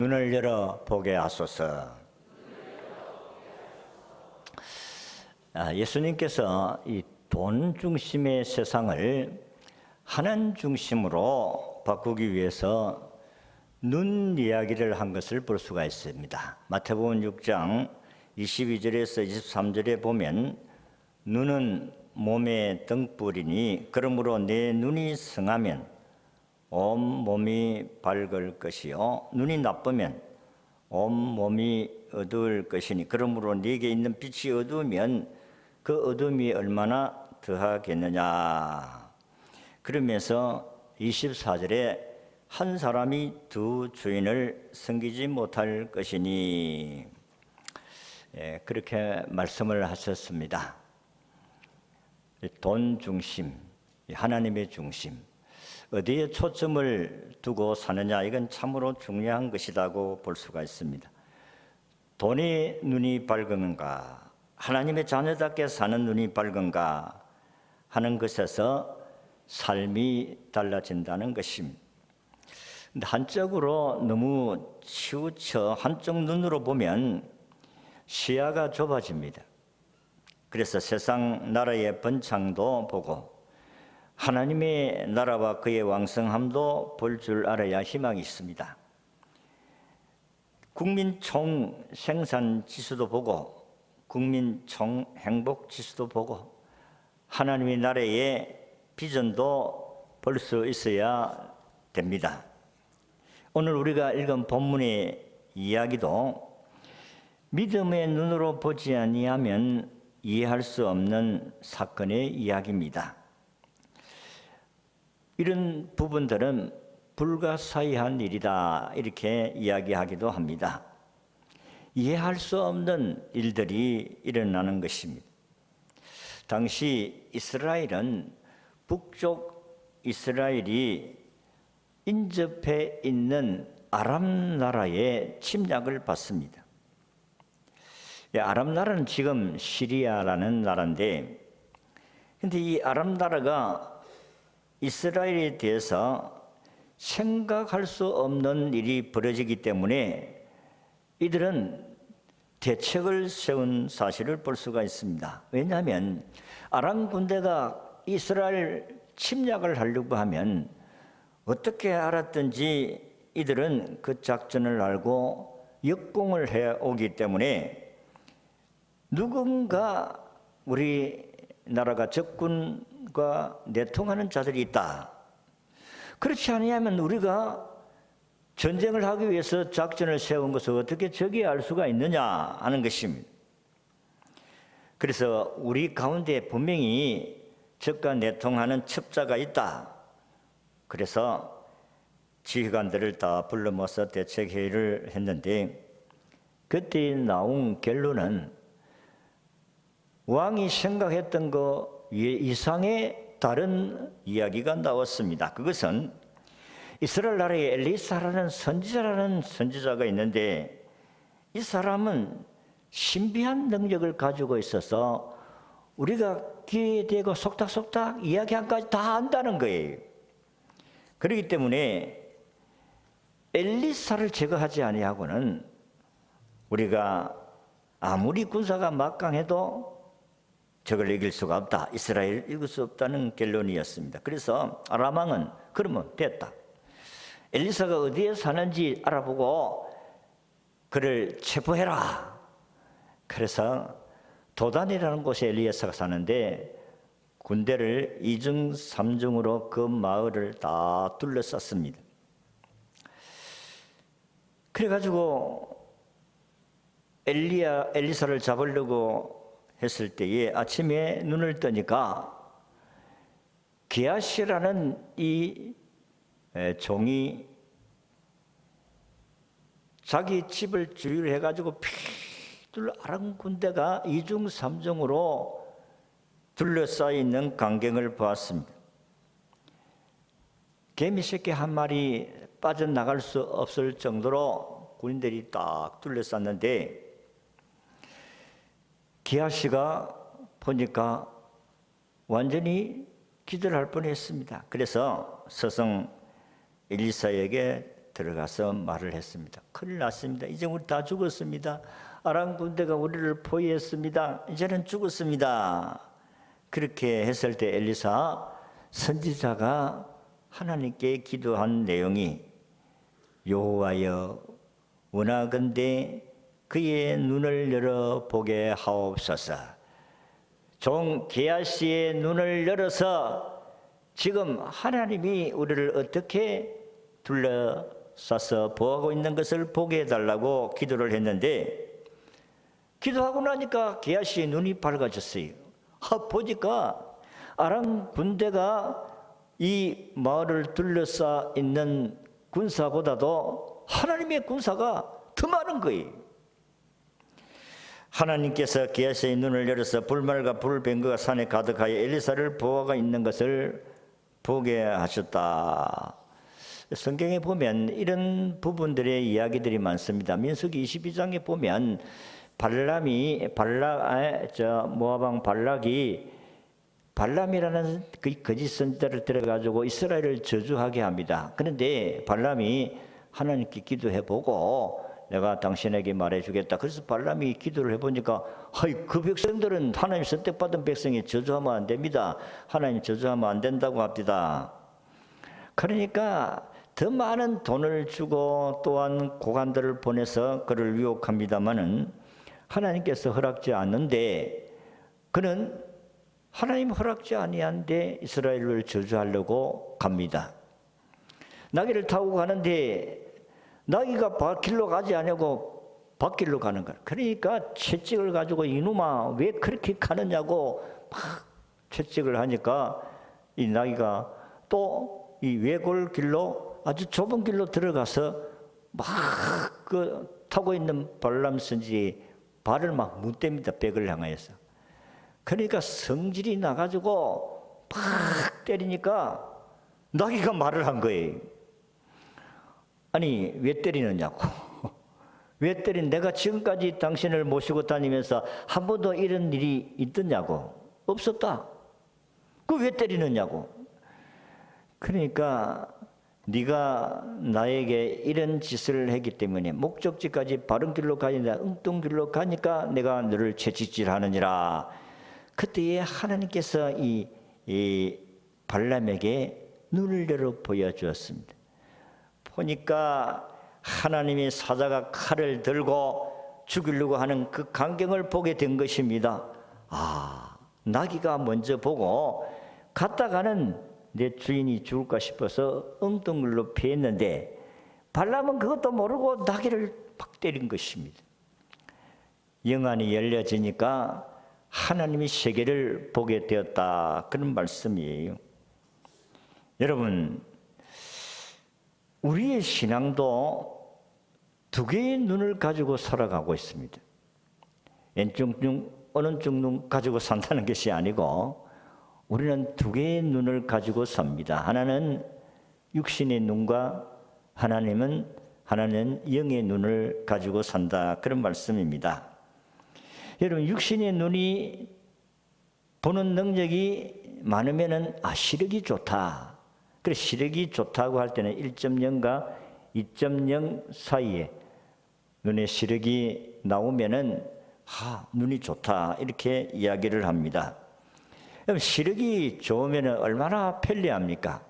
눈을 열어 보게 하소서. 예수님께서 이 돈 중심의 세상을 하나님 중심으로 바꾸기 위해서 눈 이야기를 한 것을 볼 수가 있습니다. 마태복음 6장 22절에서 23절에 보면 눈은 몸의 등불이니 그러므로 내 눈이 성하면 온 몸이 밝을 것이요 눈이 나쁘면 온 몸이 어두울 것이니 그러므로 네게 있는 빛이 어두우면 그 어둠이 얼마나 더하겠느냐. 그러면서 24절에 한 사람이 두 주인을 섬기지 못할 것이니 그렇게 말씀을 하셨습니다. 돈 중심, 하나님의 중심, 어디에 초점을 두고 사느냐, 이건 참으로 중요한 것이라고 볼 수가 있습니다. 돈의 눈이 밝은가, 하나님의 자녀답게 사는 눈이 밝은가 하는 것에서 삶이 달라진다는 것입니다. 근데 한쪽으로 너무 치우쳐 한쪽 눈으로 보면 시야가 좁아집니다. 그래서 세상 나라의 번창도 보고 하나님의 나라와 그의 왕성함도 볼 줄 알아야 희망이 있습니다. 국민 총 생산 지수도 보고 국민 총 행복 지수도 보고 하나님의 나라의 비전도 볼 수 있어야 됩니다. 오늘 우리가 읽은 본문의 이야기도 믿음의 눈으로 보지 아니하면 이해할 수 없는 사건의 이야기입니다. 이런 부분들은 불가사의한 일이다 이렇게 이야기하기도 합니다. 이해할 수 없는 일들이 일어나는 것입니다. 당시 이스라엘은 북쪽 이스라엘이 인접해 있는 아람 나라의 침략을 받습니다. 아람 나라는 지금 시리아라는 나라인데, 근데 이 아람 나라가 이스라엘에 대해서 생각할 수 없는 일이 벌어지기 때문에 이들은 대책을 세운 사실을 볼 수가 있습니다. 왜냐하면 아람 군대가 이스라엘 침략을 하려고 하면 어떻게 알았든지 이들은 그 작전을 알고 역공을 해오기 때문에 누군가 우리나라가 적군과 내통하는 자들이 있다. 그렇지 아니하면 우리가 전쟁을 하기 위해서 작전을 세운 것을 어떻게 적이 알 수가 있느냐 하는 것입니다. 그래서 우리 가운데 분명히 적과 내통하는 첩자가 있다. 그래서 지휘관들을 다 불러 모아서 대책회의를 했는데 그때 나온 결론은 왕이 생각했던 것 이상의 다른 이야기가 나왔습니다. 그것은 이스라엘 나라에 엘리사라는 선지자라는 선지자가 있는데 이 사람은 신비한 능력을 가지고 있어서 우리가 귀에 대고 속닥속닥 이야기한 까지 다 안다는 거예요. 그렇기 때문에 엘리사를 제거하지 아니하고는 우리가 아무리 군사가 막강해도 적을 이길 수가 없다. 이스라엘을 이길 수 없다는 결론이었습니다. 그래서 아람 왕은 그러면 됐다. 엘리사가 어디에 사는지 알아보고 그를 체포해라. 그래서 도단이라는 곳에 엘리사가 사는데 군대를 2중 3중으로 그 마을을 다 둘러쌌습니다. 그래가지고 엘리사를 잡으려고 했을 때에 아침에 눈을 뜨니까 게하시라는 이 종이 자기 집을 주유를 해가지고 피둘 아람 군대가 2중 3중으로 둘러싸여 있는 광경을 보았습니다. 개미 새끼 한 마리 빠져나갈 수 없을 정도로 군인들이 딱 둘러쌌는데 게하시가 보니까 완전히 기절할 뻔했습니다. 그래서 서성 엘리사에게 들어가서 말을 했습니다. 큰일 났습니다. 이제 우리 다 죽었습니다. 아람 군대가 우리를 포위했습니다. 이제는 죽었습니다. 그렇게 했을 때 엘리사 선지자가 하나님께 기도한 내용이 여호와여 원하건대 그의 눈을 열어 보게 하옵소서. 종 게하시의 눈을 열어서 지금 하나님이 우리를 어떻게 둘러싸서 보호하고 있는 것을 보게 해달라고 기도를 했는데, 기도하고 나니까 게하시의 눈이 밝아졌어요. 보니까 아람 군대가 이 마을을 둘러싸 있는 군사보다도 하나님의 군사가 더 많은 거예요. 하나님께서 게하시의 눈을 열어서 불말과 불병거가 산에 가득하여 엘리사를 보호가 있는 것을 보게 하셨다. 성경에 보면 이런 부분들의 이야기들이 많습니다. 민수기 22장에 보면 모압 왕 발락이 발람이라는 그 거짓 선지자를 들어가지고 이스라엘을 저주하게 합니다. 그런데 발람이 하나님께 기도해보고 내가 당신에게 말해주겠다. 그래서 발람이 기도를 해보니까 그 백성들은 하나님 선택받은 백성이 저주하면 안 됩니다. 하나님 저주하면 안 된다고 합니다. 그러니까 더 많은 돈을 주고 또한 고관들을 보내서 그를 유혹합니다마는 하나님께서 허락지 않는데, 그는 하나님 허락지 아니한데 이스라엘을 저주하려고 갑니다. 나귀를 타고 가는데 나귀가 밭길로 가지 않냐고 밭길로 가는 거야. 그러니까 채찍을 가지고 이놈아 왜 그렇게 가느냐고 막 채찍을 하니까 이 나귀가 또 이 외골 길로 아주 좁은 길로 들어가서 막 그 타고 있는 발람 선지의 발을 막 문댑니다. 벽을 향하여서. 그러니까 성질이 나가지고 팍 때리니까 나귀가 말을 한 거예요. 아니 왜 때리느냐고. 왜 내가 지금까지 당신을 모시고 다니면서 한 번도 이런 일이 있더냐고. 없었다. 그 왜 때리느냐고. 그러니까 네가 나에게 이런 짓을 했기 때문에 목적지까지 바른 길로 가니까 엉뚱길로 가니까 내가 너를 채찍질하느니라. 그때에 하나님께서 이 발람에게 눈을 열어 보여주었습니다. 보니까 하나님의 사자가 칼을 들고 죽이려고 하는 그 광경을 보게 된 것입니다. 나귀가 먼저 보고 갔다가는 내 주인이 죽을까 싶어서 엉뚱글로 피했는데 발람은 그것도 모르고 나귀를 팍 때린 것입니다. 영안이 열려지니까 하나님의 세계를 보게 되었다. 그런 말씀이에요. 여러분, 우리의 신앙도 두 개의 눈을 가지고 살아가고 있습니다. 왼쪽 눈, 오른쪽 눈 가지고 산다는 것이 아니고 우리는 두 개의 눈을 가지고 삽니다. 하나는 육신의 눈과 하나는 영의 눈을 가지고 산다. 그런 말씀입니다. 여러분, 육신의 눈이 보는 능력이 많으면은 시력이 좋다. 그래, 시력이 좋다고 할 때는 1.0과 2.0 사이에 눈의 시력이 나오면은 눈이 좋다. 이렇게 이야기를 합니다. 시력이 좋으면 얼마나 편리합니까?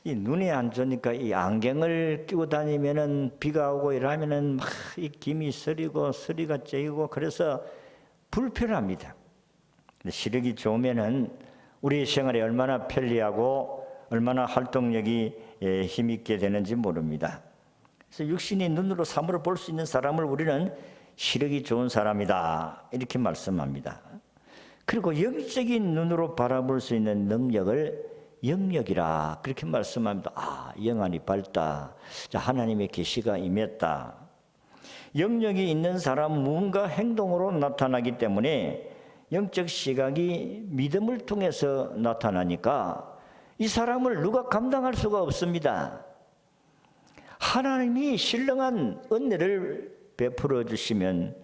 이 눈이 안 좋으니까 이 안경을 끼고 다니면은 비가 오고 이러면은 막 이 김이 서리고 서리가 째이고 그래서 불편합니다. 시력이 좋으면은 우리 생활에 얼마나 편리하고 얼마나 활동력이 힘있게 되는지 모릅니다. 그래서 육신의 눈으로 사물을 볼 수 있는 사람을 우리는 시력이 좋은 사람이다. 이렇게 말씀합니다. 그리고 영적인 눈으로 바라볼 수 있는 능력을 영력이라 그렇게 말씀합니다. 영안이 밝다. 하나님의 계시가 임했다. 영력이 있는 사람은 무언가 행동으로 나타나기 때문에 영적 시각이 믿음을 통해서 나타나니까 이 사람을 누가 감당할 수가 없습니다. 하나님이 신령한 은혜를 베풀어 주시면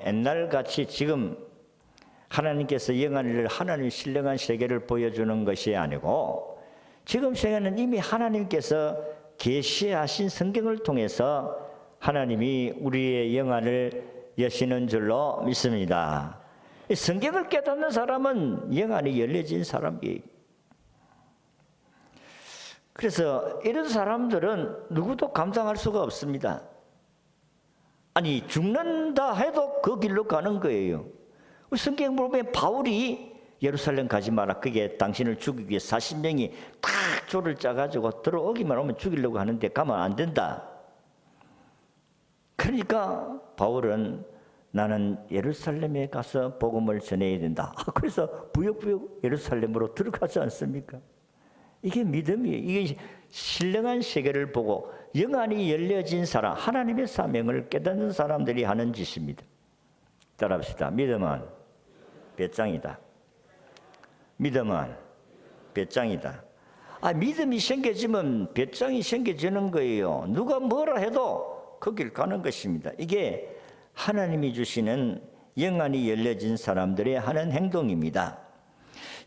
옛날같이 지금 하나님께서 영안을 하나님의 신령한 세계를 보여주는 것이 아니고 지금 세계는 이미 하나님께서 계시하신 성경을 통해서 하나님이 우리의 영안을 여시는 줄로 믿습니다. 이 성경을 깨닫는 사람은 영안이 열려진 사람이에요. 그래서 이런 사람들은 누구도 감당할 수가 없습니다. 아니, 죽는다 해도 그 길로 가는 거예요. 성경 보면 바울이 예루살렘 가지 마라, 그게 당신을 죽이기 위해 40명이 딱 조를 짜가지고 들어오기만 하면 죽이려고 하는데 가면 안 된다. 그러니까 바울은 나는 예루살렘에 가서 복음을 전해야 된다. 그래서 부역부역 예루살렘으로 들어가지 않습니까? 이게 믿음이에요. 이게 신령한 세계를 보고 영안이 열려진 사람, 하나님의 사명을 깨닫는 사람들이 하는 짓입니다. 따라합시다. 믿음은 배짱이다. 믿음은 배짱이다. 믿음이 생겨지면 배짱이 생겨지는 거예요. 누가 뭐라 해도 그 길 가는 것입니다. 이게 하나님이 주시는 영안이 열려진 사람들의 하는 행동입니다.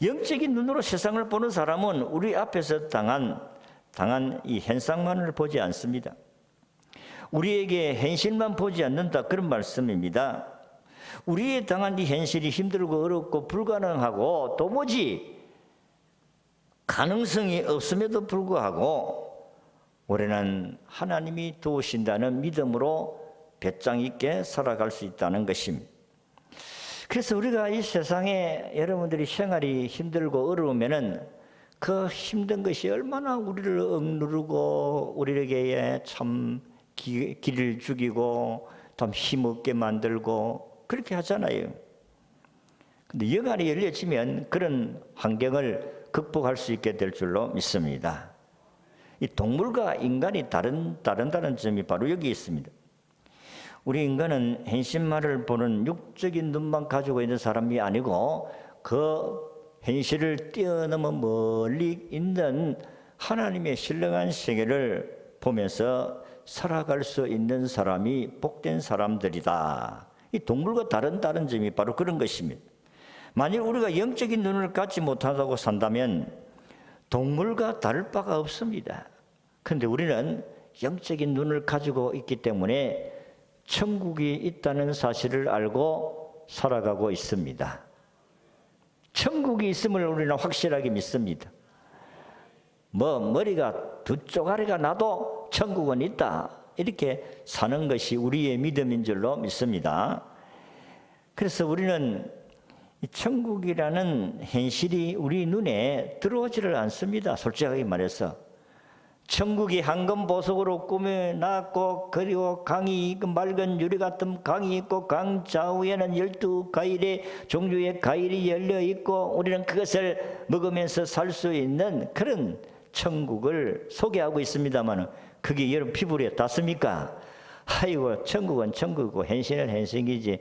영적인 눈으로 세상을 보는 사람은 우리 앞에서 당한 이 현상만을 보지 않습니다. 우리에게 현실만 보지 않는다, 그런 말씀입니다. 우리의 당한 이 현실이 힘들고 어렵고 불가능하고 도무지 가능성이 없음에도 불구하고 우리는 하나님이 도우신다는 믿음으로 배짱 있게 살아갈 수 있다는 것입니다. 그래서 우리가 이 세상에 여러분들이 생활이 힘들고 어려우면은 그 힘든 것이 얼마나 우리를 억누르고 우리에게 참 길을 죽이고 좀 힘없게 만들고 그렇게 하잖아요. 근데 영안이 열려지면 그런 환경을 극복할 수 있게 될 줄로 믿습니다. 이 동물과 인간이 다른 점이 바로 여기 있습니다. 우리 인간은 현실만을 보는 육적인 눈만 가지고 있는 사람이 아니고 그 현실을 뛰어넘어 멀리 있는 하나님의 신령한 세계를 보면서 살아갈 수 있는 사람이 복된 사람들이다. 이 동물과 다른 점이 바로 그런 것입니다. 만일 우리가 영적인 눈을 갖지 못하고 산다면 동물과 다를 바가 없습니다. 그런데 우리는 영적인 눈을 가지고 있기 때문에 천국이 있다는 사실을 알고 살아가고 있습니다. 천국이 있음을 우리는 확실하게 믿습니다. 머리가 두 쪼가리가 나도 천국은 있다, 이렇게 사는 것이 우리의 믿음인 줄로 믿습니다. 그래서 우리는 이 천국이라는 현실이 우리 눈에 들어오지를 않습니다. 솔직하게 말해서 천국이 황금 보석으로 꾸며놨고, 그리고 강이 맑은 유리 같은 강이 있고, 강 좌우에는 12과일의 종류의 과일이 열려 있고, 우리는 그것을 먹으면서 살 수 있는 그런 천국을 소개하고 있습니다만, 그게 여러분 피부에 닿습니까? 아이고, 천국은 천국이고 현실은 현실이지.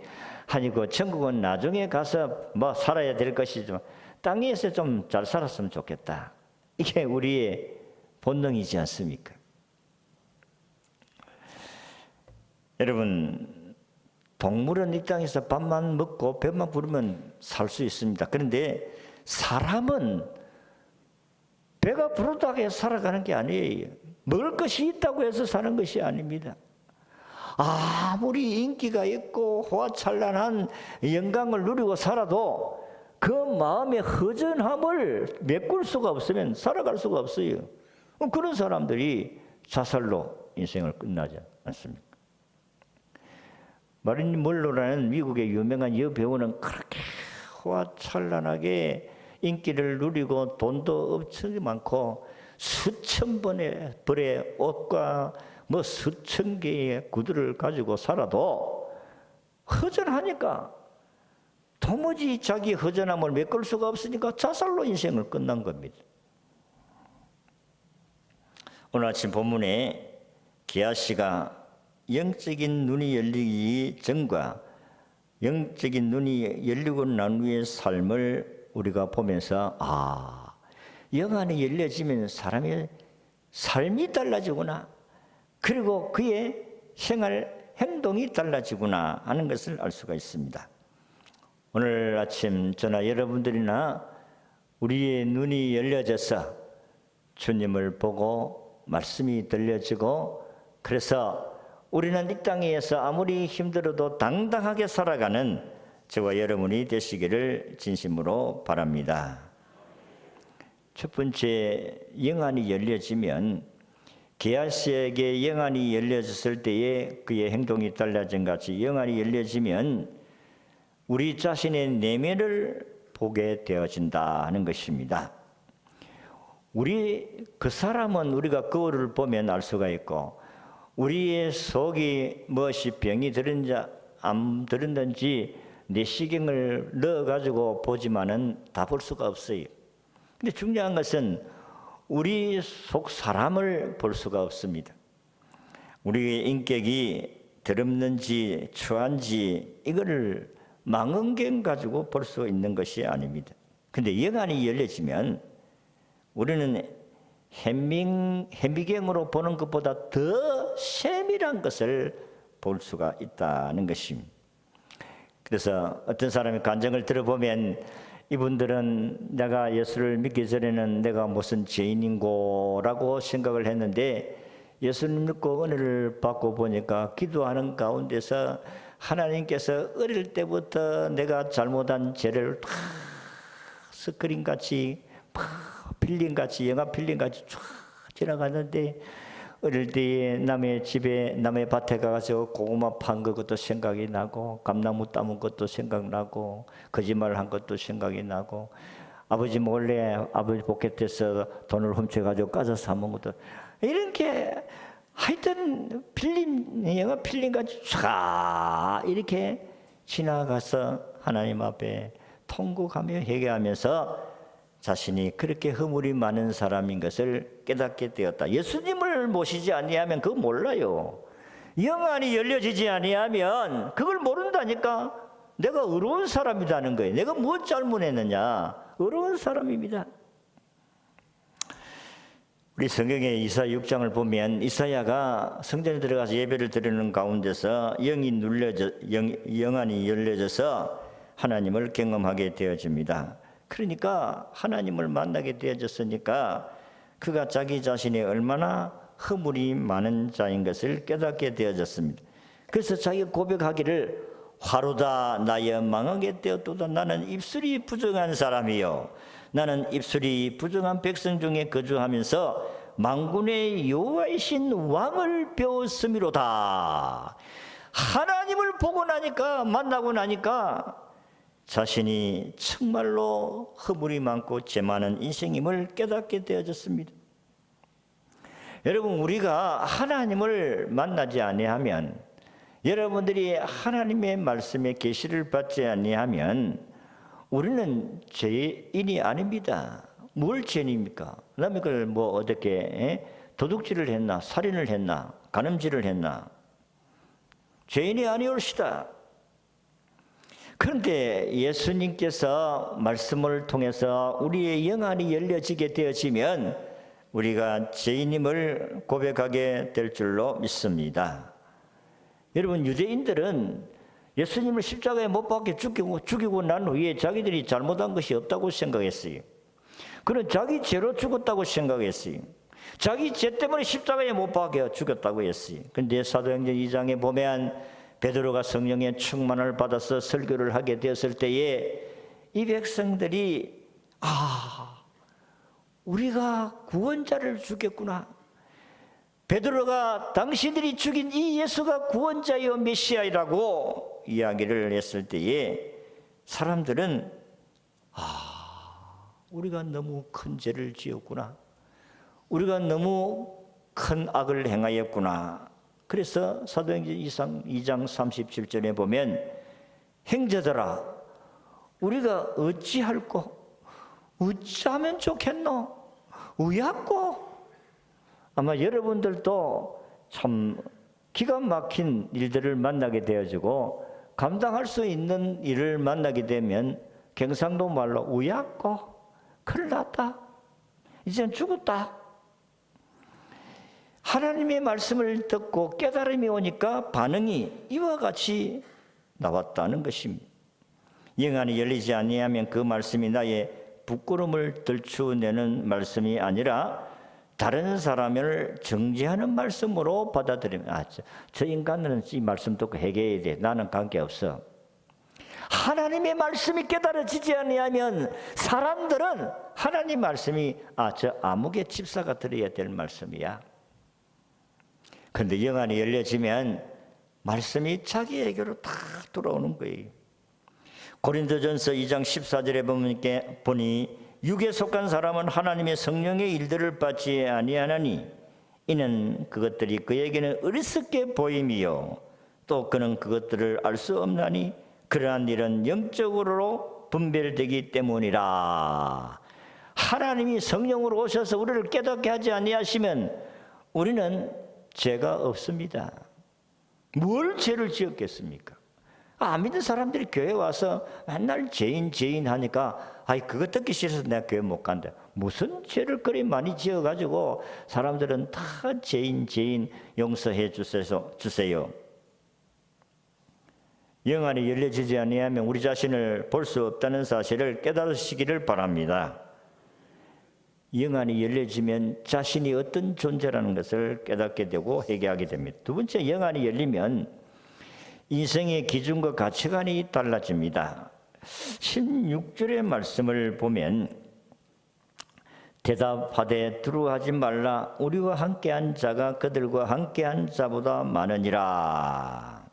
아니고 천국은 나중에 가서 뭐 살아야 될 것이지만 땅에서 좀 잘 살았으면 좋겠다. 이게 우리의 본능이지 않습니까? 여러분, 동물은 이 땅에서 밥만 먹고 배만 부르면 살 수 있습니다. 그런데 사람은 배가 부르다고 해서 살아가는 게 아니에요. 먹을 것이 있다고 해서 사는 것이 아닙니다. 아무리 인기가 있고 호화찬란한 영광을 누리고 살아도 그 마음의 허전함을 메꿀 수가 없으면 살아갈 수가 없어요. 그런 사람들이 자살로 인생을 끝나지 않습니까? 마릴린 먼로라는 미국의 유명한 여배우는 그렇게 호화찬란하게 인기를 누리고 돈도 엄청 많고 수천 벌의 옷과 수천 개의 구두를 가지고 살아도 허전하니까 도무지 자기 허전함을 메꿀 수가 없으니까 자살로 인생을 끝난 겁니다. 오늘 아침 본문에 게하시가 영적인 눈이 열리기 전과 영적인 눈이 열리고 난 후의 삶을 우리가 보면서 영안이 열려지면 사람의 삶이 달라지구나, 그리고 그의 생활 행동이 달라지구나 하는 것을 알 수가 있습니다. 오늘 아침 저나 여러분들이나 우리의 눈이 열려져서 주님을 보고 말씀이 들려지고, 그래서 우리는 이 땅에서 아무리 힘들어도 당당하게 살아가는 저와 여러분이 되시기를 진심으로 바랍니다. 첫 번째, 영안이 열려지면, 게하시에게 영안이 열려졌을 때에 그의 행동이 달라진 같이 영안이 열려지면 우리 자신의 내면을 보게 되어진다는 것입니다. 그 사람은 우리가 거울을 보면 알 수가 있고, 우리의 속이 무엇이 병이 들었는지 안 들었는지 내시경을 넣어가지고 보지만은 다 볼 수가 없어요. 근데 중요한 것은 우리 속 사람을 볼 수가 없습니다. 우리의 인격이 더럽는지 추한지 이거를 망원경 가지고 볼 수 있는 것이 아닙니다. 근데 영안이 열려지면 우리는 현미경으로 보는 것보다 더 세밀한 것을 볼 수가 있다는 것입니다. 그래서 어떤 사람의 간증을 들어보면 이분들은 내가 예수를 믿기 전에는 내가 무슨 죄인인고라고 생각을 했는데 예수를 믿고 은혜를 받고 보니까 기도하는 가운데서 하나님께서 어릴 때부터 내가 잘못한 죄를 다 스크린같이 필름같이 영화 필름같이 쫙 지나갔는데 어릴 때에 남의 집에 남의 밭에 가서 고구마 판 것도 생각이 나고 감나무 따문 것도 생각나고 거짓말한 것도 생각이 나고 아버지 몰래 아버지 포켓에서 돈을 훔쳐가지고 까서 사먹은 것도 이렇게 하여튼 영화 필름같이 쫙 이렇게 지나가서 하나님 앞에 통곡하며 회개하면서 자신이 그렇게 허물이 많은 사람인 것을 깨닫게 되었다. 예수님을 모시지 아니하면 그거 몰라요. 영안이 열려지지 아니하면 그걸 모른다니까. 내가 어려운 사람이라는 거예요. 내가 뭐 잘못했느냐. 어려운 사람입니다. 우리 성경의 이사야 6장을 보면 이사야가 성전에 들어가서 예배를 드리는 가운데서 영안이 열려져서 하나님을 경험하게 되어집니다. 그러니까 하나님을 만나게 되어졌으니까 그가 자기 자신이 얼마나 허물이 많은 자인 것을 깨닫게 되어졌습니다. 그래서 자기가 고백하기를 화로다 나의 망하게 되었도다. 나는 입술이 부정한 사람이요 나는 입술이 부정한 백성 중에 거주하면서 만군의 여호와이신 왕을 배웠음이로다. 하나님을 보고 나니까 만나고 나니까 자신이 정말로 허물이 많고 죄 많은 인생임을 깨닫게 되어졌습니다. 여러분, 우리가 하나님을 만나지 아니하면, 여러분들이 하나님의 말씀에 계시를 받지 아니하면 우리는 죄인이 아닙니다. 뭘 죄인입니까? 그다음에 그걸 뭐 어떻게 도둑질을 했나, 살인을 했나, 간음질을 했나? 죄인이 아니올시다. 그런데 예수님께서 말씀을 통해서 우리의 영안이 열려지게 되어지면 우리가 죄인임을 고백하게 될 줄로 믿습니다. 여러분, 유대인들은 예수님을 십자가에 못 박혀 죽이고 난 후에 자기들이 잘못한 것이 없다고 생각했어요. 그는 자기 죄로 죽었다고 생각했어요. 자기 죄 때문에 십자가에 못 박혀 죽였다고 했어요. 그런데 사도행전 2장에 보면 베드로가 성령의 충만을 받아서 설교를 하게 되었을 때에 이 백성들이 우리가 구원자를 죽였구나. 베드로가 당신들이 죽인 이 예수가 구원자여 메시아이라고 이야기를 했을 때에 사람들은 우리가 너무 큰 죄를 지었구나. 우리가 너무 큰 악을 행하였구나. 그래서 사도행전 2장 37절에 보면 형제들아 우리가 어찌할꼬 어찌하면 좋겠노 우야꼬. 아마 여러분들도 참 기가 막힌 일들을 만나게 되어지고 감당할 수 있는 일을 만나게 되면 경상도 말로 우야꼬 큰일 났다 이젠 죽었다. 하나님의 말씀을 듣고 깨달음이 오니까 반응이 이와 같이 나왔다는 것입니다. 영안이 열리지 아니하면 그 말씀이 나의 부끄러움을 들추어내는 말씀이 아니라 다른 사람을 정죄하는 말씀으로 받아들이면 저 인간은 이 말씀 듣고 해결해야 돼. 나는 관계없어. 하나님의 말씀이 깨달아지지 아니하면 사람들은 하나님 말씀이 저 아무개 집사가 들어야 될 말씀이야. 그런데 영안이 열려지면 말씀이 자기에게로 다 돌아오는 거예요. 고린도전서 2장 14절에 보니 육에 속한 사람은 하나님의 성령의 일들을 받지 아니하나니 이는 그것들이 그에게는 어리석게 보임이요 또 그는 그것들을 알 수 없나니 그러한 일은 영적으로 분별되기 때문이라. 하나님이 성령으로 오셔서 우리를 깨닫게 하지 아니하시면 우리는 죄가 없습니다. 뭘 죄를 지었겠습니까? 안 믿는 사람들이 교회 와서 맨날 죄인 하니까 그거 듣기 싫어서 내가 교회 못 간다. 무슨 죄를 그리 많이 지어가지고 사람들은 다 죄인 용서해 주세요. 영안이 열려지지 아니하면 우리 자신을 볼 수 없다는 사실을 깨달으시기를 바랍니다. 영안이 열려지면 자신이 어떤 존재라는 것을 깨닫게 되고 회개하게 됩니다. 두 번째, 영안이 열리면 인생의 기준과 가치관이 달라집니다. 16절의 말씀을 보면 대답하되 두려워하지 말라 우리와 함께한 자가 그들과 함께한 자보다 많으니라.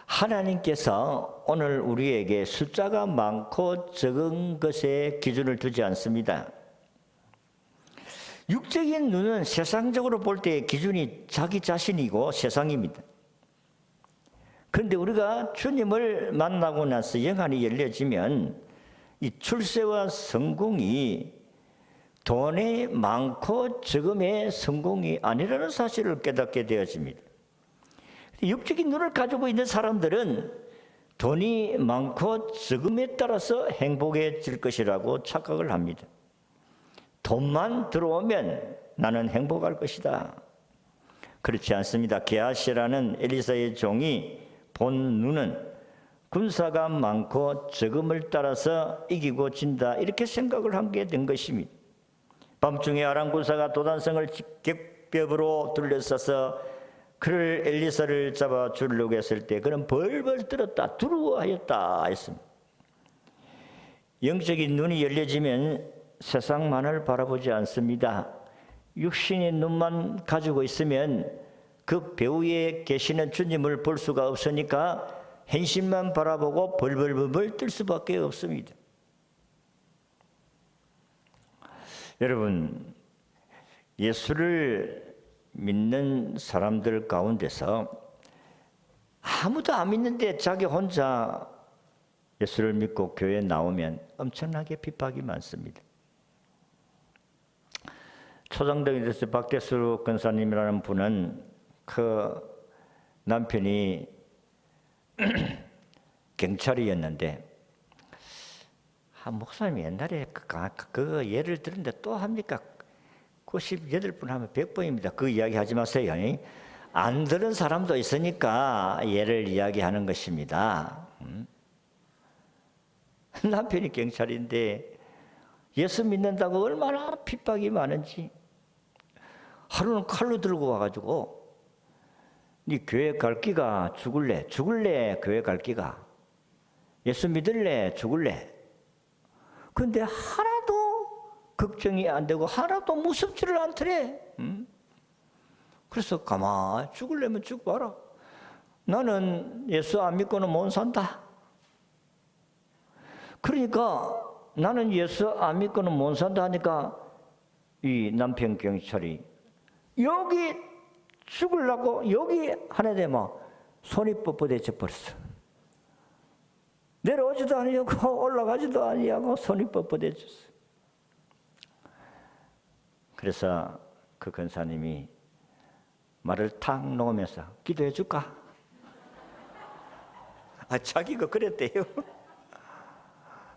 하나님께서 오늘 우리에게 숫자가 많고 적은 것에 기준을 두지 않습니다. 육적인 눈은 세상적으로 볼 때의 기준이 자기 자신이고 세상입니다. 그런데 우리가 주님을 만나고 나서 영안이 열려지면 이 출세와 성공이 돈이 많고 적음의 성공이 아니라는 사실을 깨닫게 되어집니다. 육적인 눈을 가지고 있는 사람들은 돈이 많고 적음에 따라서 행복해질 것이라고 착각을 합니다. 돈만 들어오면 나는 행복할 것이다. 그렇지 않습니다. 게하시라는 엘리사의 종이 본 눈은 군사가 많고 적음을 따라서 이기고 진다 이렇게 생각을 하게 된 것입니다. 밤중에 아람 군사가 도단성을 격벽으로 둘러싸서 그를 엘리사를 잡아 주려고 했을 때 그는 벌벌 떨었다 두려워하였다 했습니다. 영적인 눈이 열려지면 세상만을 바라보지 않습니다. 육신의 눈만 가지고 있으면 그 배후에 계시는 주님을 볼 수가 없으니까 현실만 바라보고 벌벌벌 떨 수밖에 없습니다. 여러분, 예수를 믿는 사람들 가운데서 아무도 안 믿는데 자기 혼자 예수를 믿고 교회에 나오면 엄청나게 핍박이 많습니다. 초장동에 있을 박대수 권사님이라는 분은 그 남편이 경찰이었는데 목사님 옛날에 그 예를 들었는데 또 합니까? 98번 하면 100번입니다. 그 이야기 하지 마세요. 안 들은 사람도 있으니까 예를 이야기하는 것입니다. 남편이 경찰인데 예수 믿는다고 얼마나 핍박이 많은지 하루는 칼로 들고 와가지고 네 교회 갈 기가 죽을래 교회 갈 기가 예수 믿을래 죽을래. 근데 하나도 걱정이 안 되고 하나도 무섭지를 않더래. 그래서 가만히 죽으려면 죽어봐라. 나는 예수 안 믿고는 못 산다. 그러니까 나는 예수 안 믿고는 못 산다 하니까 이 남편 경찰이 여기 죽으려고 여기 하나 되면 손이 뻣뻣해져 버렸어. 내려오지도 아니하고 올라가지도 아니하고 손이 뻣뻣해졌어. 그래서 그 권사님이 말을 탁 놓으면서 기도해 줄까? 자기가 그랬대요.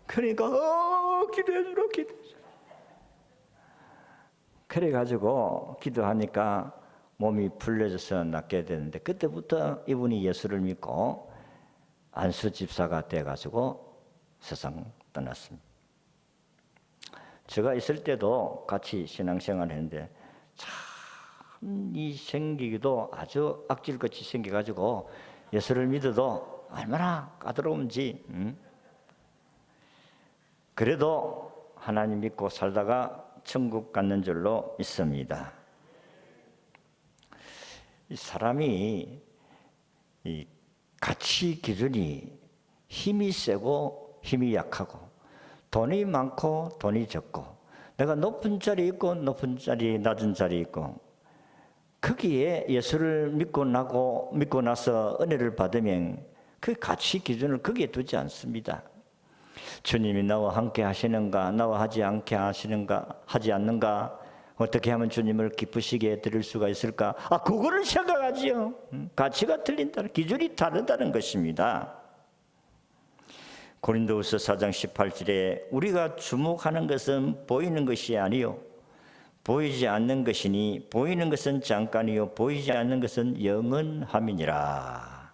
그러니까 기도해 주라. 그래가지고 기도하니까 몸이 풀려져서 낫게 되는데 그때부터 이분이 예수를 믿고 안수 집사가 돼가지고 세상 떠났습니다. 제가 있을 때도 같이 신앙생활을 했는데 참 이 생기기도 아주 악질같이 생겨가지고 예수를 믿어도 얼마나 까다로운지. 그래도 하나님 믿고 살다가 천국 갔는 줄로 믿습니다. 이 사람이 이 가치 기준이 힘이 세고 힘이 약하고 돈이 많고 돈이 적고 내가 높은 자리 있고 높은 자리 낮은 자리 있고 거기에 예수를 믿고 나서 은혜를 받으면 그 가치 기준을 거기에 두지 않습니다. 주님이 나와 함께 하시는가, 나와 하지 않는가, 어떻게 하면 주님을 기쁘시게 드릴 수가 있을까? 그거를 생각하지요. 가치가 틀린다는, 기준이 다르다는 것입니다. 고린도후서 4장 18절에 우리가 주목하는 것은 보이는 것이 아니요 보이지 않는 것이니 보이는 것은 잠깐이요 보이지 않는 것은 영원함이니라.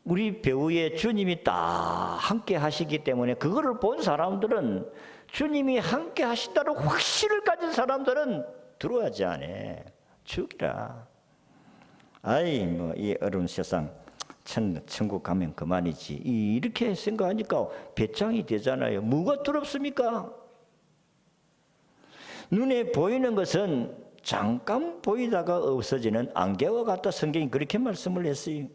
우리 배우에 주님이 딱 함께 하시기 때문에 그거를 본 사람들은 주님이 함께 하신다는 확신을 가진 사람들은 들어가지 않아. 죽이라. 이 어려운 세상 천국 가면 그만이지. 이렇게 생각하니까 배짱이 되잖아요. 뭐가 두렵습니까? 눈에 보이는 것은 잠깐 보이다가 없어지는 안개와 같다. 성경이 그렇게 말씀을 했어요.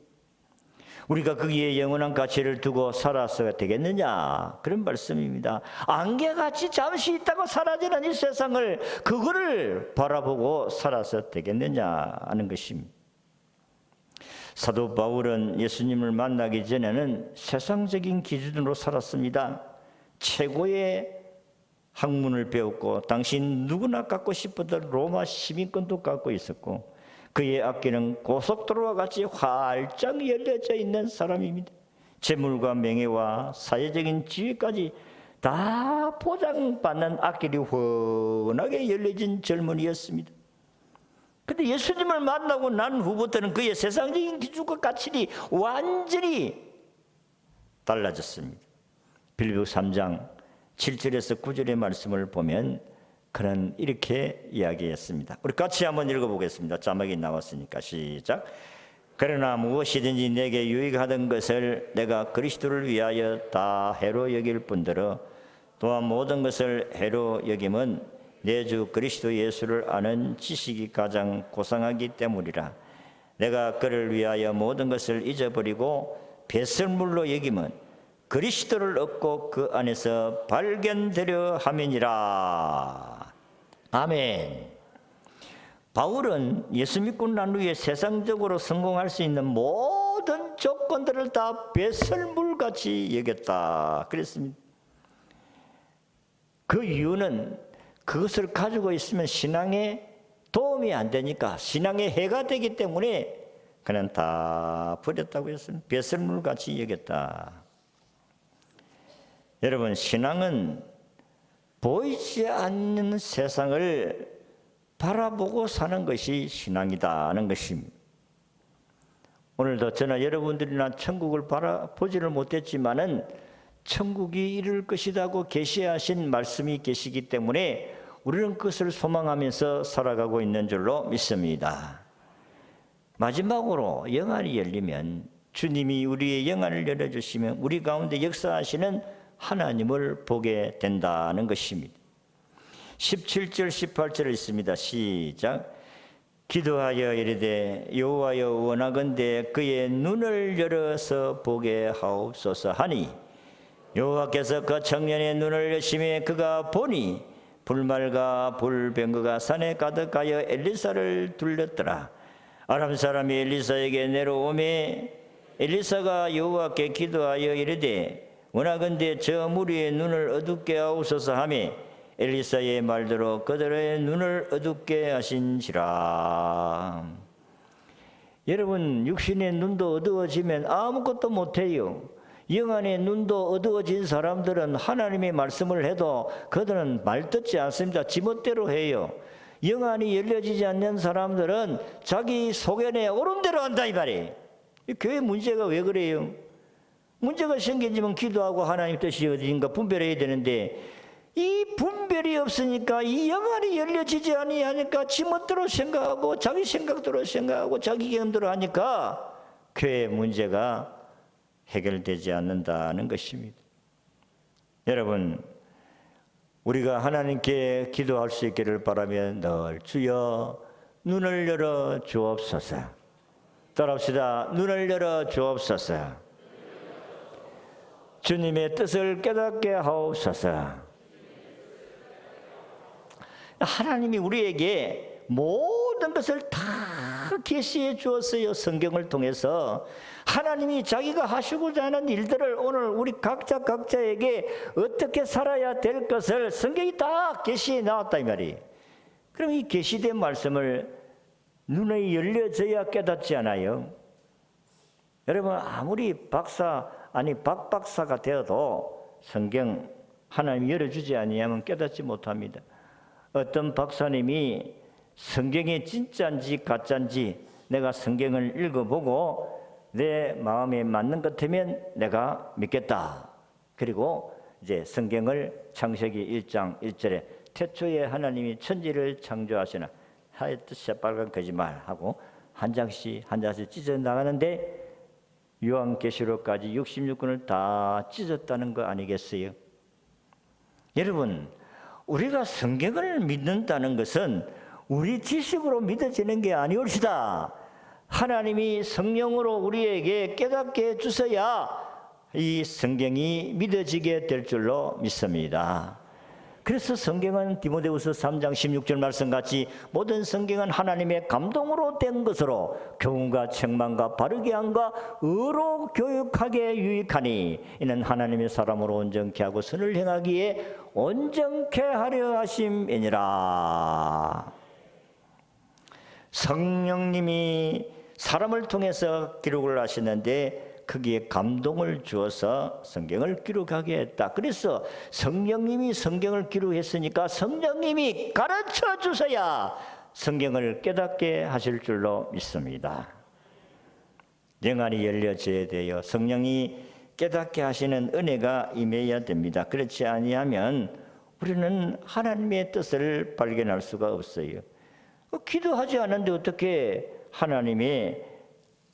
우리가 거기에 영원한 가치를 두고 살아서 되겠느냐, 그런 말씀입니다. 안개같이 잠시 있다가 사라지는 이 세상을 그거를 바라보고 살아서 되겠느냐 하는 것입니다. 사도 바울은 예수님을 만나기 전에는 세상적인 기준으로 살았습니다. 최고의 학문을 배웠고 당시 누구나 갖고 싶었던 로마 시민권도 갖고 있었고 그의 앞길은 고속도로와 같이 활짝 열려져 있는 사람입니다. 재물과 명예와 사회적인 지위까지 다 보장받는 앞길이 훤하게 열려진 젊은이였습니다. 그런데 예수님을 만나고 난 후부터는 그의 세상적인 기준과 가치이 완전히 달라졌습니다. 빌립보서 3장 7절에서 9절의 말씀을 보면 그는 이렇게 이야기했습니다. 우리 같이 한번 읽어보겠습니다. 자막이 나왔으니까 시작. 그러나 무엇이든지 내게 유익하던 것을 내가 그리스도를 위하여 다 해로 여길 뿐더러 또한 모든 것을 해로 여김은 내 주 그리스도 예수를 아는 지식이 가장 고상하기 때문이라. 내가 그를 위하여 모든 것을 잊어버리고 배설물로 여김은 그리스도를 얻고 그 안에서 발견되려 함이니라. 아멘. 바울은 예수 믿고 난 후에 세상적으로 성공할 수 있는 모든 조건들을 다 배설물같이 여겼다 그랬습니다. 그 이유는 그것을 가지고 있으면 신앙에 도움이 안 되니까, 신앙에 해가 되기 때문에 그는 다 버렸다고 했습니다. 배설물같이 여겼다. 여러분, 신앙은 보이지 않는 세상을 바라보고 사는 것이 신앙이다 하는 것입니다. 오늘도 저나 여러분들이나 천국을 바라보지를 못했지만은 천국이 이룰 것이라고 계시하신 말씀이 계시기 때문에 우리는 그것을 소망하면서 살아가고 있는 줄로 믿습니다. 마지막으로 영안이 열리면, 주님이 우리의 영안을 열어주시면 우리 가운데 역사하시는 하나님을 보게 된다는 것입니다. 17절 18절에 있습니다. 시작. 기도하여 이르되 여호와여 원하건대 그의 눈을 열어서 보게 하옵소서 하니 여호와께서 그 청년의 눈을 여심해 그가 보니 불말과 불병거가 산에 가득하여 엘리사를 둘렀더라. 아람 사람이 엘리사에게 내려오매 엘리사가 여호와께 기도하여 이르되 원하건대 저 무리의 눈을 어둡게 하옵소서 하며 엘리사의 말대로 그들의 눈을 어둡게 하신지라. 여러분, 육신의 눈도 어두워지면 아무것도 못해요. 영안의 눈도 어두워진 사람들은 하나님의 말씀을 해도 그들은 말 듣지 않습니다. 지멋대로 해요. 영안이 열려지지 않는 사람들은 자기 소견에 옳은 대로 한다 이 말이에요. 교회 문제가 왜 그래요? 문제가 생기면 기도하고 하나님 뜻이 어디인가 분별해야 되는데 이 분별이 없으니까 이 영안이 열려지지 아니하니까 지멋대로 생각하고 자기 생각대로 생각하고 자기 경험대로 하니까 교회 문제가 해결되지 않는다는 것입니다. 여러분, 우리가 하나님께 기도할 수 있기를 바라며 늘 주여 눈을 열어 주옵소서. 따라합시다. 눈을 열어 주옵소서. 주님의 뜻을 깨닫게 하옵소서. 하나님이 우리에게 모든 것을 다 계시해 주었어요. 성경을 통해서 하나님이 자기가 하시고자 하는 일들을 오늘 우리 각자에게 어떻게 살아야 될 것을 성경이 다 계시해 나왔다 이 말이에요. 그럼 이 계시된 말씀을 눈에 열려져야 깨닫지 않아요? 여러분, 아무리 박 박사가 되어도 성경 하나님이 열어주지 아니하면 깨닫지 못합니다. 어떤 박사님이 성경이 진짜인지 가짜인지 내가 성경을 읽어보고 내 마음에 맞는 것 같으면 내가 믿겠다. 그리고 이제 성경을 창세기 1장 1절에 태초에 하나님이 천지를 창조하시나 하얗듯 새빨간 거짓말하고 한 장씩 찢어 나가는데 요한계시록까지 66권을 다 찢었다는 거 아니겠어요? 여러분, 우리가 성경을 믿는다는 것은 우리 지식으로 믿어지는 게 아니올시다. 하나님이 성령으로 우리에게 깨닫게 해주셔야 이 성경이 믿어지게 될 줄로 믿습니다. 그래서 성경은 디모데후서 3장 16절 말씀같이 모든 성경은 하나님의 감동으로 된 것으로 교훈과 책망과 바르게 함과 의로 교육하게 유익하니 이는 하나님의 사람으로 온전케 하고 선을 행하기에 온전케 하려 하심이니라. 성령님이 사람을 통해서 기록을 하시는데 거기에 감동을 주어서 성경을 기록하게 했다. 그래서 성령님이 성경을 기록했으니까 성령님이 가르쳐 주셔야 성경을 깨닫게 하실 줄로 믿습니다. 영안이 열려져야 돼요. 성령이 깨닫게 하시는 은혜가 임해야 됩니다. 그렇지 아니하면 우리는 하나님의 뜻을 발견할 수가 없어요. 기도하지 않는데 어떻게 하나님의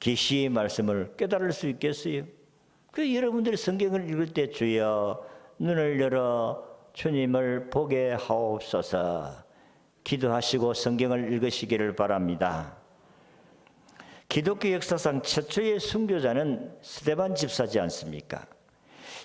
계시의 말씀을 깨달을 수 있겠어요? 그 여러분들이 성경을 읽을 때 주여 눈을 열어 주님을 보게 하옵소서 기도하시고 성경을 읽으시기를 바랍니다. 기독교 역사상 최초의 순교자는 스데반 집사지 않습니까?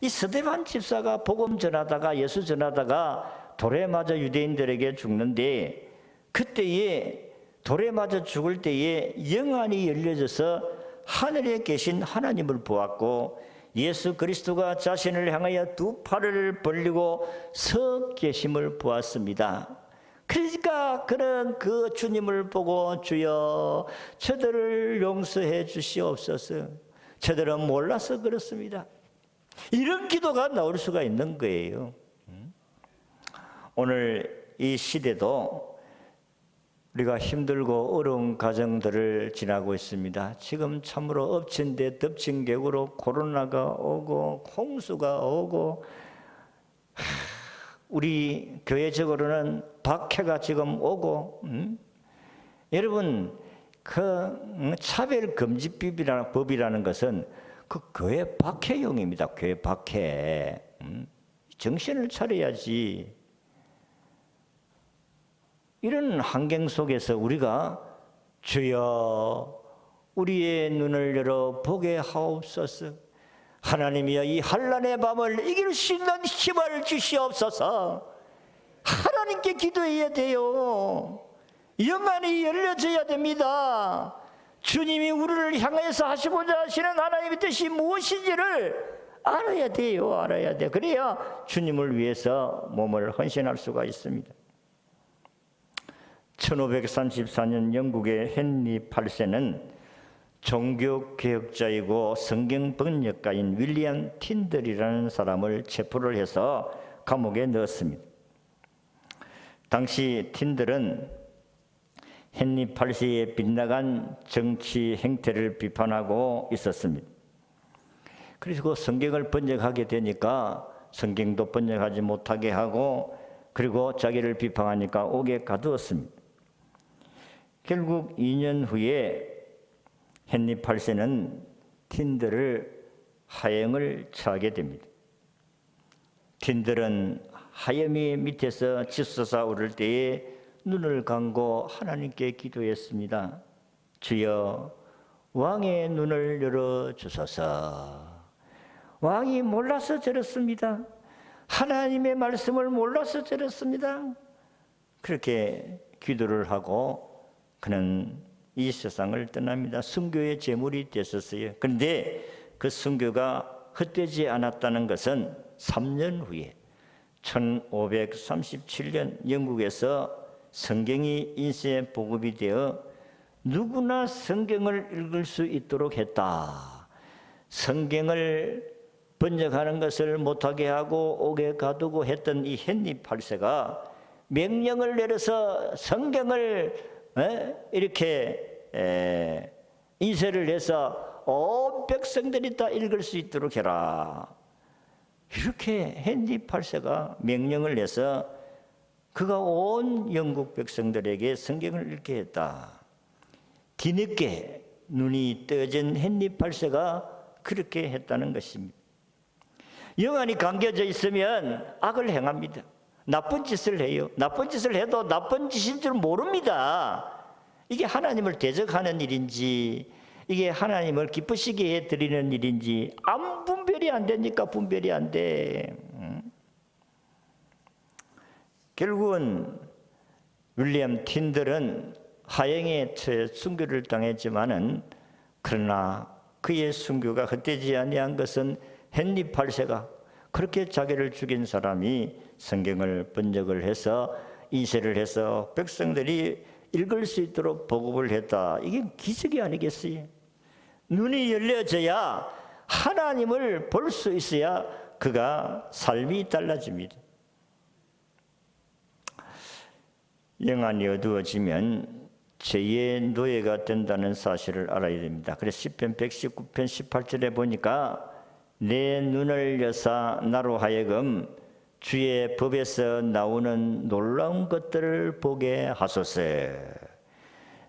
이 스데반 집사가 복음 전하다가 예수 전하다가 돌에 맞아 유대인들에게 죽는데 그때에 돌에 맞아 죽을 때에 영안이 열려져서 하늘에 계신 하나님을 보았고 예수 그리스도가 자신을 향하여 두 팔을 벌리고 서 계심을 보았습니다. 그러니까 그는 그 주님을 보고 주여 저들을 용서해 주시옵소서. 저들은 몰라서 그렇습니다. 이런 기도가 나올 수가 있는 거예요. 오늘 이 시대도 우리가 힘들고 어려운 가정들을 지나고 있습니다. 지금 참으로 엎친 데 덮친 격으로 코로나가 오고 홍수가 오고 우리 교회적으로는 박해가 지금 오고 여러분 그 차별금지법이라는 것은 그 교회 박해용입니다. 교회 박해. 정신을 차려야지. 이런 환경 속에서 우리가 주여 우리의 눈을 열어 보게 하옵소서. 하나님이여 이 환난의 밤을 이길 수 있는 힘을 주시옵소서. 하나님께 기도해야 돼요. 영안이 열려져야 됩니다. 주님이 우리를 향해서 하시고자 하시는 하나님의 뜻이 무엇인지를 알아야 돼요. 알아야 돼요. 그래야 주님을 위해서 몸을 헌신할 수가 있습니다. 1534년 영국의 헨리 8세는 종교개혁자이고 성경 번역가인 윌리엄 틴들이라는 사람을 체포를 해서 감옥에 넣었습니다. 당시 틴들은 헨리 8세의 빗나간 정치 행태를 비판하고 있었습니다. 그리고 성경을 번역하게 되니까 성경도 번역하지 못하게 하고 그리고 자기를 비판하니까 옥에 가두었습니다. 결국 2년 후에 헨리 8세는 틴들을 하형을 처하게 됩니다. 틴들은 하염이 밑에서 치솟아 오를 때에 눈을 감고 하나님께 기도했습니다. 주여, 왕의 눈을 열어주소서. 왕이 몰라서 저렇습니다. 하나님의 말씀을 몰라서 저렇습니다. 그렇게 기도를 하고 그는 이 세상을 떠납니다. 순교의 제물이 됐었어요. 그런데 그 순교가 헛되지 않았다는 것은 3년 후에 1537년 영국에서 성경이 인쇄 보급이 되어 누구나 성경을 읽을 수 있도록 했다. 성경을 번역하는 것을 못하게 하고 옥에 가두고 했던 이 헨리 8세가 명령을 내려서 성경을 이렇게 인쇄를 해서 온 백성들이 다 읽을 수 있도록 해라. 이렇게 헨리 8세가 명령을 내서 그가 온 영국 백성들에게 성경을 읽게 했다. 뒤늦게 눈이 떠진 헨리 8세가 그렇게 했다는 것입니다. 영안이 감겨져 있으면 악을 행합니다. 나쁜 짓을 해요. 나쁜 짓을 해도 나쁜 짓인 줄 모릅니다. 이게 하나님을 대적하는 일인지 이게 하나님을 기쁘시게 해드리는 일인지 아무 분별이 안 되니까 분별이 안 돼. 결국은 윌리엄 틴들은 하형에 처해 순교를 당했지만은 그러나 그의 순교가 헛되지 아니한 것은 헨리 8세가 그렇게 자기를 죽인 사람이 성경을 번역을 해서 인쇄를 해서 백성들이 읽을 수 있도록 보급을 했다. 이게 기적이 아니겠어요? 눈이 열려져야 하나님을 볼 수 있어야 그가 삶이 달라집니다. 영안이 어두워지면 죄의 노예가 된다는 사실을 알아야 됩니다. 그래서 시편 119편 18절에 보니까 내 눈을 여사 나로 하여금 주의 법에서 나오는 놀라운 것들을 보게 하소서.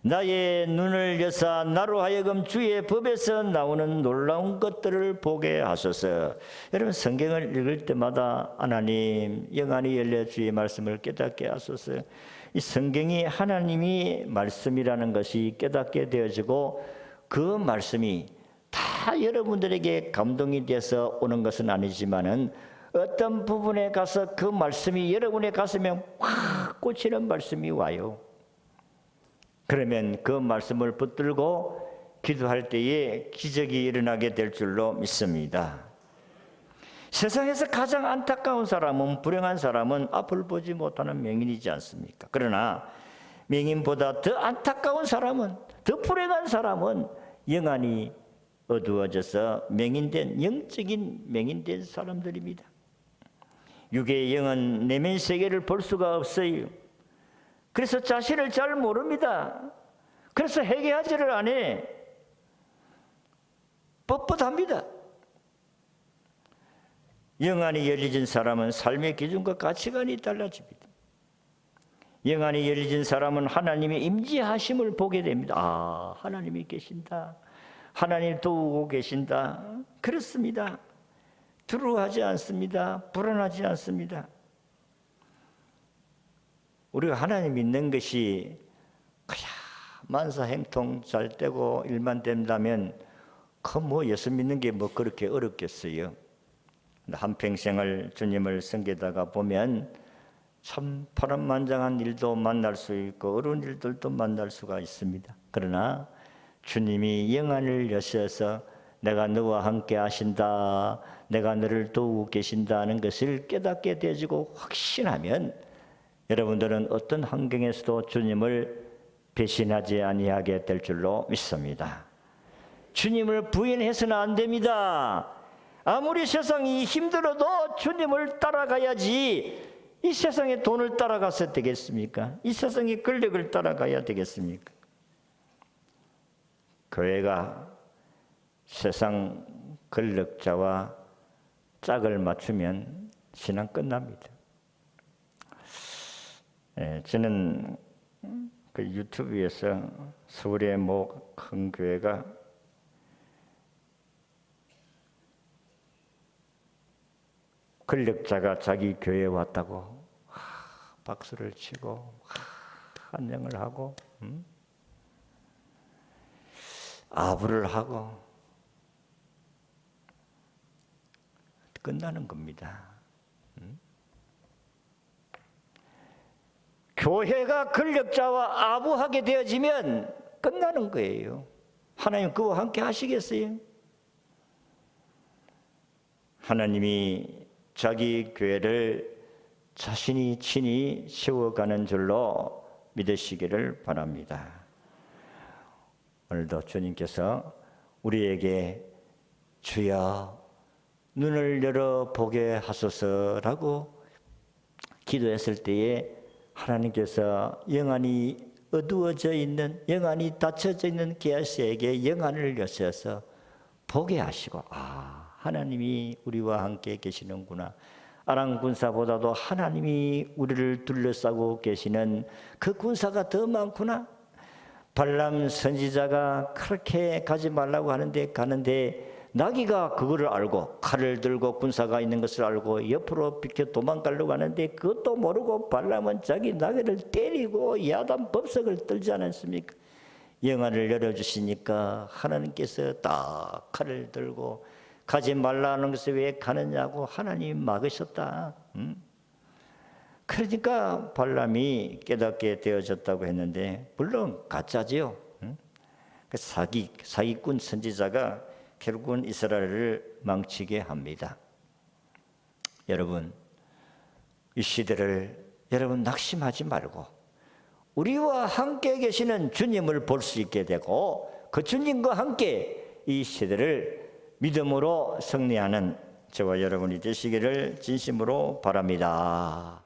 나의 눈을 여사 나로 하여금 주의 법에서 나오는 놀라운 것들을 보게 하소서. 여러분 성경을 읽을 때마다 하나님 영안이 열려 주의 말씀을 깨닫게 하소서. 이 성경이 하나님이 말씀이라는 것이 깨닫게 되어지고 그 말씀이 다 여러분들에게 감동이 돼서 오는 것은 아니지만은 어떤 부분에 가서 그 말씀이 여러분의 가슴에 확 꽂히는 말씀이 와요. 그러면 그 말씀을 붙들고 기도할 때에 기적이 일어나게 될 줄로 믿습니다. 세상에서 가장 안타까운 사람은 불행한 사람은 앞을 보지 못하는 맹인이지 않습니까? 그러나 맹인보다 더 안타까운 사람은 더 불행한 사람은 영안이 어두워져서 맹인된 영적인 맹인된 사람들입니다. 육의 영은 내면 세계를 볼 수가 없어요. 그래서 자신을 잘 모릅니다. 그래서 회개하지를 안 해. 뻣뻣합니다. 영안이 열려진 사람은 삶의 기준과 가치관이 달라집니다. 영안이 열려진 사람은 하나님의 임재하심을 보게 됩니다. 아, 하나님이 계신다. 하나님 도우고 계신다. 그렇습니다. 두려워하지 않습니다. 불안하지 않습니다. 우리가 하나님 믿는 것이 그냥 만사행통 잘 되고 일만 된다면 그 뭐 예수 믿는 게 뭐 그렇게 어렵겠어요. 한평생을 주님을 섬기다가 보면 참 파란만장한 일도 만날 수 있고 어려운 일들도 만날 수가 있습니다. 그러나 주님이 영안을 여셔서 내가 너와 함께 하신다, 내가 너를 도우고 계신다는 것을 깨닫게 되어지고 확신하면 여러분들은 어떤 환경에서도 주님을 배신하지 아니하게 될 줄로 믿습니다. 주님을 부인해서는 안 됩니다. 아무리 세상이 힘들어도 주님을 따라가야지. 이 세상의 돈을 따라가서 되겠습니까? 이 세상의 권력을 따라가야 되겠습니까? 교회가 세상 권력자와 짝을 맞추면 신앙 끝납니다. 저는 그 유튜브에서 서울의 뭐 큰 교회가 권력자가 자기 교회에 왔다고 박수를 치고 환영을 하고 아부를 하고 끝나는 겁니다. 교회가 권력자와 아부하게 되어지면 끝나는 거예요. 하나님 그와 함께 하시겠어요? 하나님이 자기 교회를 자신이 친히 세워가는 줄로 믿으시기를 바랍니다. 오늘도 주님께서 우리에게 주여 눈을 열어 보게 하소서라고 기도했을 때에 하나님께서 영안이 어두워져 있는, 영안이 닫혀져 있는 게하시에게 영안을 여셔서 보게 하시고, 하나님이 우리와 함께 계시는구나. 아람 군사보다도 하나님이 우리를 둘러싸고 계시는 그 군사가 더 많구나. 발람 선지자가 그렇게 가지 말라고 하는데 가는데 나귀가 그거를 알고 칼을 들고 군사가 있는 것을 알고 옆으로 비켜 도망가려고 하는데 그것도 모르고 발람은 자기 나귀를 때리고 야단 법석을 떨지 않았습니까? 영안을 열어주시니까 하나님께서 딱 칼을 들고 가지 말라는 것을 왜 가느냐고 하나님 막으셨다. 그러니까 발람이 깨닫게 되어졌다고 했는데 물론 가짜지요. 그 사기꾼 선지자가 결국은 이스라엘을 망치게 합니다. 여러분, 이 시대를 여러분 낙심하지 말고 우리와 함께 계시는 주님을 볼 수 있게 되고 그 주님과 함께 이 시대를 믿음으로 승리하는 저와 여러분이 되시기를 진심으로 바랍니다.